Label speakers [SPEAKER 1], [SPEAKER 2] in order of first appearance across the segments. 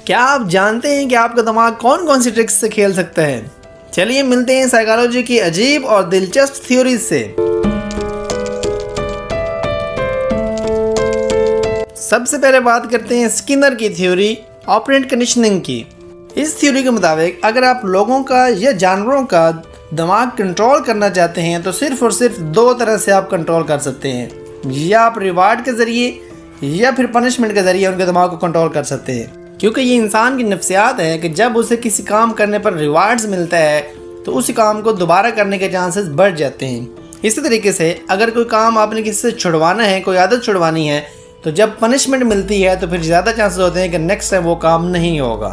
[SPEAKER 1] क्या आप जानते हैं कि आपका दिमाग कौन कौन सी ट्रिक्स से खेल सकता है? चलिए मिलते हैं साइकोलॉजी की अजीब और दिलचस्प थ्योरीज से। सबसे पहले बात करते हैं स्किनर की थ्योरी ऑपरेंट कंडीशनिंग की। इस थ्योरी के मुताबिक अगर आप लोगों का या जानवरों का दिमाग कंट्रोल करना चाहते हैं तो सिर्फ और सिर्फ दो तरह से आप कंट्रोल कर सकते हैं, या आप रिवार्ड के ज़रिए या फिर पनिशमेंट के ज़रिए उनके दिमाग को कंट्रोल कर सकते हैं। क्योंकि ये इंसान की नफ्सियात है कि जब उसे किसी काम करने पर रिवार्ड्स मिलता है तो उसी काम को दोबारा करने के चांसेस बढ़ जाते हैं। इसी तरीके से अगर कोई काम आपने किसी से छुड़वाना है, कोई आदत छुड़वानी है, तो जब पनिशमेंट मिलती है तो फिर ज़्यादा चांसेस होते हैं कि नेक्स्ट टाइम वो काम नहीं होगा।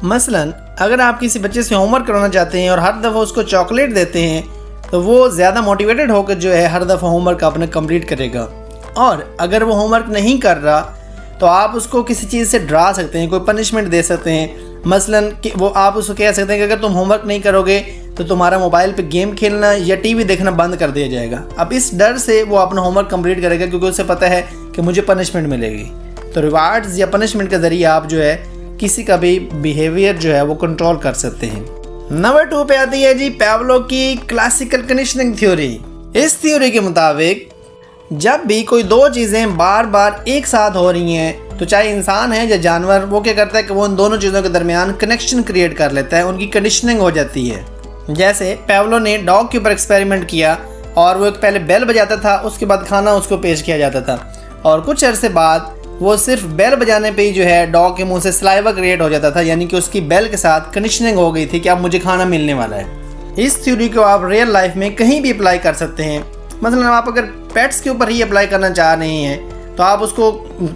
[SPEAKER 1] मसलन अगर आप किसी बच्चे से होमवर्क करवाना चाहते हैं और हर दफ़ा उसको चॉकलेट देते हैं तो वो ज़्यादा मोटिवेटेड होकर जो है हर दफ़ा होमवर्क अपने कंप्लीट करेगा। और अगर वो होमवर्क नहीं कर रहा तो आप उसको किसी चीज़ से डरा सकते हैं, कोई पनिशमेंट दे सकते हैं। मसलन कि वो आप उसको कह सकते हैं कि अगर तुम होमवर्क नहीं करोगे तो तुम्हारा मोबाइल पे गेम खेलना या टीवी देखना बंद कर दिया जाएगा। अब इस डर से वो अपना होमवर्क कंप्लीट करेगा क्योंकि उसे पता है कि मुझे पनिशमेंट मिलेगी। तो रिवार्ड्स या पनिशमेंट के ज़रिए आप जो है किसी का भी बिहेवियर जो है वो कंट्रोल कर सकते हैं। नंबर 2 पे आती है जी पावलो की क्लासिकल कंडीशनिंग थ्योरी। इस थ्योरी के मुताबिक जब भी कोई दो चीज़ें बार बार एक साथ हो रही हैं तो चाहे इंसान है या जानवर, वो क्या करता है कि वो उन दोनों चीज़ों के दरमियान कनेक्शन क्रिएट कर लेता है, उनकी कंडीशनिंग हो जाती है। जैसे पावलो ने डॉग के ऊपर एक्सपेरिमेंट किया और वो एक पहले बेल बजाता था, उसके बाद खाना उसको पेश किया जाता था और कुछ अरसे बाद वो सिर्फ बेल बजाने पे ही जो है डॉग के मुंह से सलाइवा क्रिएट हो जाता था, यानी कि उसकी बेल के साथ कंडीशनिंग हो गई थी कि अब मुझे खाना मिलने वाला है। इस थ्योरी को आप रियल लाइफ में कहीं भी अप्लाई कर सकते हैं। मतलब आप अगर पेट्स के ऊपर ही अप्लाई करना चाह रहे हैं तो आप उसको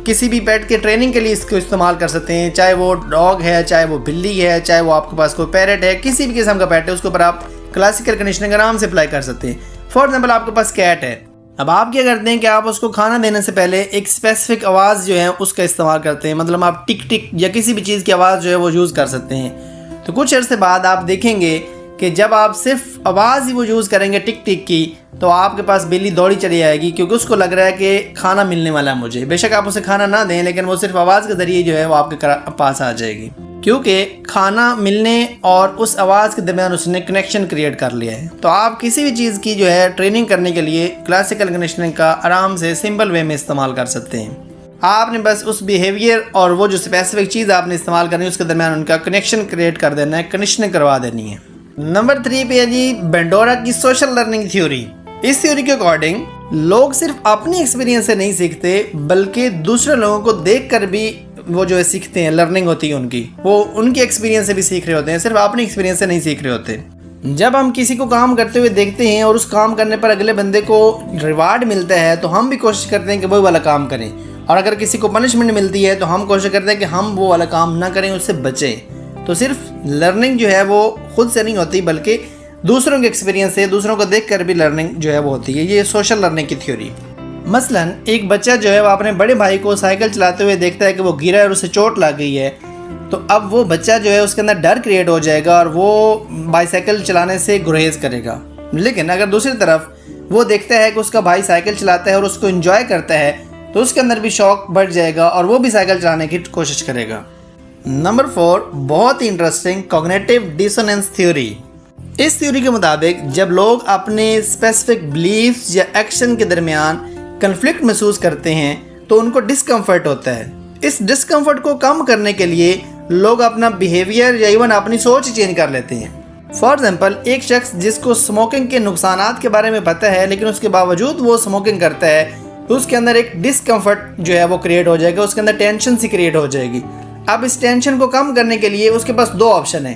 [SPEAKER 1] किसी भी पेट के ट्रेनिंग के लिए इसको इस्तेमाल कर सकते हैं, चाहे वो डॉग है, चाहे वो बिल्ली है, चाहे वो आपके पास कोई पैरेट है, किसी भी किस्म का पेट है, उसके ऊपर आप क्लासिकल कंडीशनिंग आराम से अप्लाई कर सकते हैं। फॉर एग्जाम्पल आपके पास कैट है, अब आप क्या करते हैं कि आप उसको खाना देने से पहले एक स्पेसिफिक आवाज़ जो है उसका इस्तेमाल करते हैं। मतलब आप टिक टिक या किसी भी चीज़ की आवाज़ जो है वो यूज़ कर सकते हैं। तो कुछ अर्से बाद आप देखेंगे कि जब आप सिर्फ आवाज़ ही वो यूज़ करेंगे टिक टिक की तो आपके पास बिल्ली दौड़ी चली आएगी क्योंकि उसको लग रहा है कि खाना मिलने वाला है मुझे। बेशक आप उसे खाना ना दें लेकिन वो सिर्फ आवाज़ के ज़रिए जो है वो आपके पास आ जाएगी क्योंकि खाना मिलने और उस आवाज़ के दरमियान उसने कनेक्शन क्रिएट कर लिया है। तो आप किसी भी चीज़ की जो है ट्रेनिंग करने के लिए क्लासिकल कंडीशनिंग का आराम से सिंपल वे में इस्तेमाल कर सकते हैं। आपने बस उस बिहेवियर और वो जो स्पेसिफिक चीज़ आपने इस्तेमाल करनी है उसके दरमियान उनका कनेक्शन क्रिएट कर देना है, कंडीशनिंग करवा देनी है। नंबर 3 पे है जी बेंडोरा की सोशल लर्निंग थ्योरी। इस थ्योरी के अकॉर्डिंग लोग सिर्फ अपने एक्सपीरियंस से नहीं सीखते बल्कि दूसरे लोगों को देखकर भी वो जो है सीखते हैं, लर्निंग होती है उनकी, वो उनके एक्सपीरियंस से भी सीख रहे होते हैं, सिर्फ अपने एक्सपीरियंस से नहीं सीख रहे होते। जब हम किसी को काम करते हुए देखते हैं और उस काम करने पर अगले बंदे को रिवार्ड मिलता है तो हम भी कोशिश करते हैं कि वही वाला काम करें, और अगर किसी को पनिशमेंट मिलती है तो हम कोशिश करते हैं कि हम वो वाला काम ना करें, उससे बचें। तो सिर्फ लर्निंग जो है वो खुद से नहीं होती बल्कि दूसरों के एक्सपीरियंस से, दूसरों को देखकर भी लर्निंग जो है वो होती है। ये सोशल लर्निंग की थ्योरी। मसलन एक बच्चा जो है वो अपने बड़े भाई को साइकिल चलाते हुए देखता है कि वो गिरा है और उसे चोट लग गई है, तो अब वो बच्चा जो है उसके अंदर डर क्रिएट हो जाएगा और वो बाईसाइकिल चलाने से गुरेज करेगा। लेकिन अगर दूसरी तरफ वो देखता है कि उसका भाई साइकिल चलाता है और उसको एंजॉय करता है तो उसके अंदर भी शौक बढ़ जाएगा और वो भी साइकिल चलाने की कोशिश करेगा। नंबर 4 बहुत ही इंटरेस्टिंग कॉग्निटिव डिसोनेंस थ्योरी। इस थ्योरी के मुताबिक जब लोग अपने स्पेसिफिक बिलीफ्स या एक्शन के दरमियान कन्फ्लिक्ट महसूस करते हैं तो उनको डिस्कम्फर्ट होता है। इस डिस्कम्फर्ट को कम करने के लिए लोग अपना बिहेवियर या इवन अपनी सोच चेंज कर लेते हैं। फॉर एग्जाम्पल एक शख्स जिसको स्मोकिंग के नुकसानात के बारे में पता है लेकिन उसके बावजूद वो स्मोकिंग करता है तो उसके अंदर एक डिस्कम्फर्ट जो है वो क्रिएट हो जाएगा, उसके अंदर टेंशन सी क्रिएट हो जाएगी। अब इस टेंशन को कम करने के लिए उसके पास दो ऑप्शन है,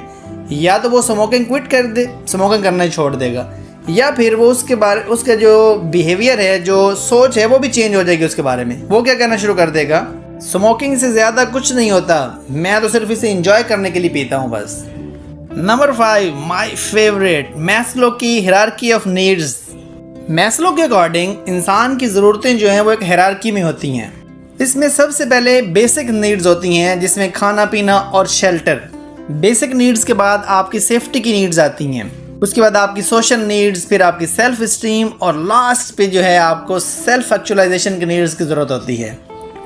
[SPEAKER 1] या तो वो स्मोकिंग क्विट कर दे, स्मोकिंग करना ही छोड़ देगा, या फिर वो उसका जो बिहेवियर है, जो सोच है वो भी चेंज हो जाएगी उसके बारे में। वो क्या कहना शुरू कर देगा, स्मोकिंग से ज़्यादा कुछ नहीं होता, मैं तो सिर्फ इसे एंजॉय करने के लिए पीता हूँ बस। नंबर 5 माय फेवरेट, मैस्लो की हायरार्की ऑफ नीड्स। मैस्लो के अकॉर्डिंग इंसान की ज़रूरतें जो हैं वो एक हायरार्की में होती हैं। इसमें सबसे पहले बेसिक नीड्स होती हैं जिसमें खाना पीना और शेल्टर। बेसिक नीड्स के बाद आपकी सेफ्टी की नीड्स आती हैं, उसके बाद आपकी सोशल नीड्स, फिर आपकी सेल्फ स्टीम और लास्ट पे जो है आपको सेल्फ एक्चुअलाइजेशन की नीड्स की ज़रूरत होती है।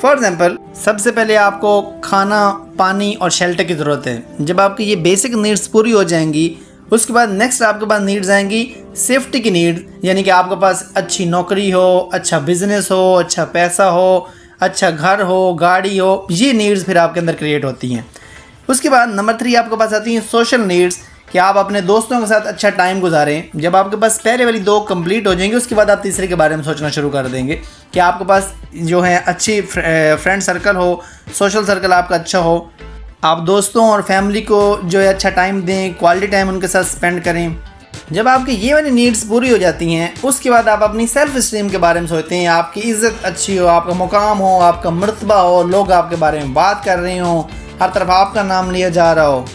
[SPEAKER 1] फॉर एग्जाम्पल, सबसे पहले आपको खाना, पानी और शेल्टर की ज़रूरत है। जब आपकी ये बेसिक नीड्स पूरी हो जाएंगी, उसके बाद नेक्स्ट आपके पास नीड्स आएंगी सेफ्टी की नीड, यानी कि आपके पास अच्छी नौकरी हो, अच्छा बिजनेस हो, अच्छा पैसा हो, अच्छा घर हो, गाड़ी हो। ये नीड्स फिर आपके अंदर क्रिएट होती हैं। उसके बाद नंबर 3 आपके पास आती हैं सोशल नीड्स, कि आप अपने दोस्तों के साथ अच्छा टाइम गुजारें। जब आपके पास पहले वाली 2 कंप्लीट हो जाएंगी, उसके बाद आप तीसरे के बारे में सोचना शुरू कर देंगे कि आपके पास जो है अच्छी फ्रेंड सर्कल हो, सोशल सर्कल आपका अच्छा हो, आप दोस्तों और फैमिली को जो है अच्छा टाइम दें, क्वालिटी टाइम उनके साथ स्पेंड करें। जब आपकी ये वाली नीड्स पूरी हो जाती हैं, उसके बाद आप अपनी सेल्फ स्टीम के बारे में सोचते हैं, आपकी इज़्ज़त अच्छी हो, आपका मुकाम हो, आपका मर्तबा हो, लोग आपके बारे में बात कर रहे हों, हर तरफ आपका नाम लिया जा रहा हो।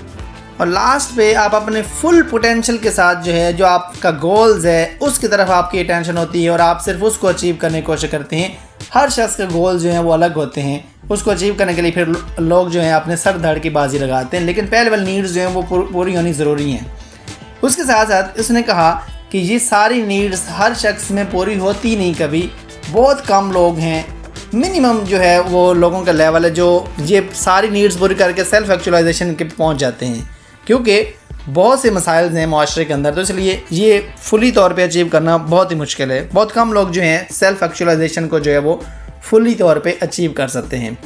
[SPEAKER 1] और लास्ट पे आप अपने फुल पोटेंशियल के साथ जो है, जो आपका गोल्स है, उसकी तरफ आपकी अटेंशन होती है और आप सिर्फ उसको अचीव करने की कोशिश करते हैं। हर शख्स के गोल्स जो हैं वो अलग होते हैं, उसको अचीव करने के लिए फिर लोग जो हैं अपने सर धड़ की बाजी लगाते हैं, लेकिन पहले वाली नीड्स जो हैं वो पूरी होनी ज़रूरी हैं। उसके साथ साथ उसने कहा कि ये सारी नीड्स हर शख्स में पूरी होती नहीं, कभी बहुत कम लोग हैं, मिनिमम जो है वो लोगों का लेवल है जो ये सारी नीड्स पूरी करके सेल्फ एक्चुअलाइजेशन के पहुंच जाते हैं, क्योंकि बहुत से मसाइल हैं माशरे के अंदर, तो इसलिए ये फुली तौर पे अचीव करना बहुत ही मुश्किल है। बहुत कम लोग जो हैं सेल्फ एक्चुअलाइजेशन को जो है वो फुली तौर पे अचीव कर सकते हैं।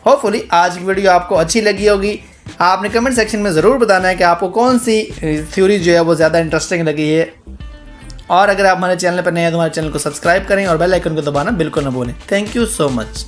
[SPEAKER 1] होपफुली आज की वीडियो आपको अच्छी लगी होगी। आपने कमेंट सेक्शन में ज़रूर बताना है कि आपको कौन सी थ्योरी जो है वो ज़्यादा इंटरेस्टिंग लगी है। और अगर आप हमारे चैनल पर नए हैं तो हमारे चैनल को सब्सक्राइब करें और बेल आइकन को दबाना बिल्कुल ना भूलें। Thank you so much.